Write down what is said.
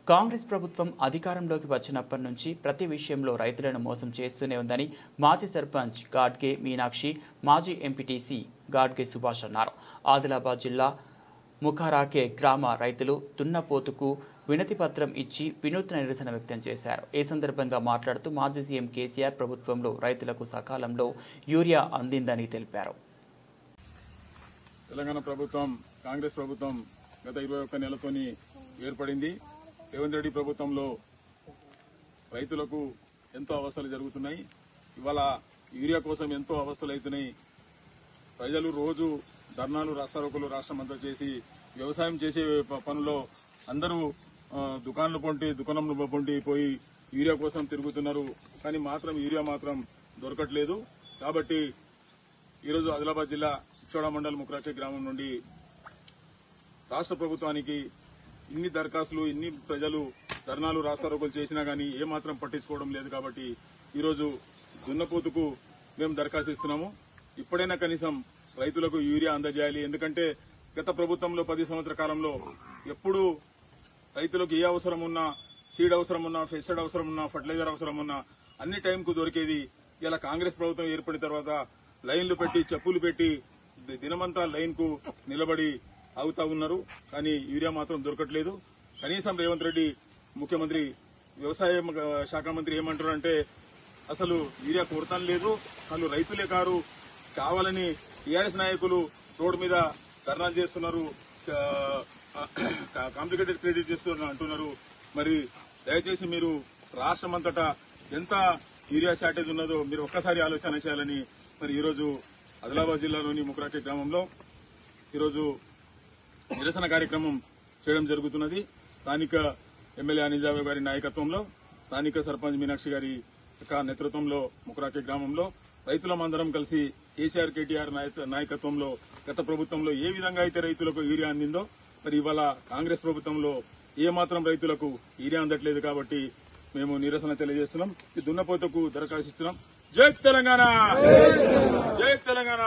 కాంగ్రెస్ ప్రభుత్వం అధికారంలోకి వచ్చినప్పటి నుంచి ప్రతి విషయంలో రైతులను మోసం చేస్తూనే ఉందని మాజీ సర్పంచ్ గాడ్గే మీనాక్షి, మాజీ ఎంపీటీసీ గాడ్గే సుభాష్ అన్నారు. ఆదిలాబాద్ జిల్లా ముఖరాకే గ్రామ రైతులు దున్నపోతుకు వినతి పత్రం ఇచ్చి వినూత్న నిరసన వ్యక్తం చేశారు. ఈ సందర్భంగా మాట్లాడుతూ మాజీ సీఎం కేసీఆర్ ప్రభుత్వంలో రైతులకు సకాలంలో యూరియా అందిందని తెలిపారు. తెలంగాణ ప్రభుత్వం కాంగ్రెస్ ప్రభుత్వం గత 21 నెలతోని ఏర్పడింది. రేవంత్ రెడ్డి ప్రభుత్వంలో రైతులకు ఎంతో అవస్థలు జరుగుతున్నాయి. ఇవాళ యూరియా కోసం ఎంతో అవస్థలు అవుతున్నాయి. ప్రజలు రోజు ధర్నాలు, రాస్తారోకోలు రాష్ట్రమంతా చేసి వ్యవసాయం చేసే పనుల్లో అందరూ దుకాణంలో పొంటి పోయి యూరియా కోసం తిరుగుతున్నారు. కానీ యూరియా మాత్రం దొరకట్లేదు. కాబట్టి ఈరోజు ఆదిలాబాద్ జిల్లా ఇచ్చోడ మండల్ ముక్రాకే గ్రామం నుండి రాష్ట్ర ప్రభుత్వానికి ఇన్ని దరఖాస్తులు, ఇన్ని ప్రజలు ధర్నాలు, రాస్తారోకోలు చేసినా గానీ ఏమాత్రం పట్టించుకోవడం లేదు. కాబట్టి ఈరోజు దున్నపోతుకు మేము దరఖాస్తు ఇస్తున్నాము. ఇప్పుడైనా కనీసం రైతులకు యూరియా అందజేయాలి. ఎందుకంటే గత ప్రభుత్వంలో 10 సంవత్సరాల కాలంలో ఎప్పుడు రైతులకు ఏ అవసరం ఉన్నా, సీడ్ అవసరం ఉన్నా, పెస్టిసైడ్ అవసరం ఉన్నా, ఫర్టిలైజర్ అవసరం ఉన్నా అన్ని టైంకు దొరికేది. ఇలా కాంగ్రెస్ ప్రభుత్వం ఏర్పడిన తర్వాత లైన్లు పెట్టి, చెప్పులు పెట్టి దినమంతా లైన్ కు నిలబడి అవుతా ఉన్నారు. కానీ యూరియా మాత్రం దొరకట్లేదు. కనీసం రేవంత్ రెడ్డి ముఖ్యమంత్రి, వ్యవసాయ శాఖ మంత్రి ఏమంటారంటే అసలు యూరియా కొరత లేదు, వాళ్ళు రైతులే కారు, కావాలని టీఆర్ఎస్ నాయకులు రోడ్డు మీద ధర్నాలు చేస్తున్నారు, కాంప్లికేటెడ్ క్రెడిట్ చేస్తున్నారు అంటున్నారు. మరి దయచేసి మీరు రాష్ట్రమంతటా ఎంత యూరియా షార్టేజ్ ఉన్నదో మీరు ఒక్కసారి ఆలోచన చేయాలని మరి ఈరోజు ఆదిలాబాద్ జిల్లాలోని ముక్రాకే గ్రామంలో ఈరోజు నిరసన కార్యక్రమం చేయడం జరుగుతున్నది. స్థానిక ఎమ్మెల్యే అనిల్ గారి నాయకత్వంలో, స్థానిక సర్పంచ్ మీనాక్షి గారి నేతృత్వంలో ముక్రాకే గ్రామంలో రైతులమందరం కలిసి కేసీఆర్, కేటీఆర్ నాయకత్వంలో గత ప్రభుత్వంలో ఏ విధంగా అయితే రైతులకు యూరియా అందిందో మరి ఇవాళ కాంగ్రెస్ ప్రభుత్వంలో ఏమాత్రం రైతులకు యూరియా అందట్లేదు. కాబట్టి మేము నిరసన తెలియజేస్తున్నాం. ఈ దున్నపోతకు దరఖాస్తు ఇస్తున్నాం. జై తెలంగాణ, జై తెలంగాణ.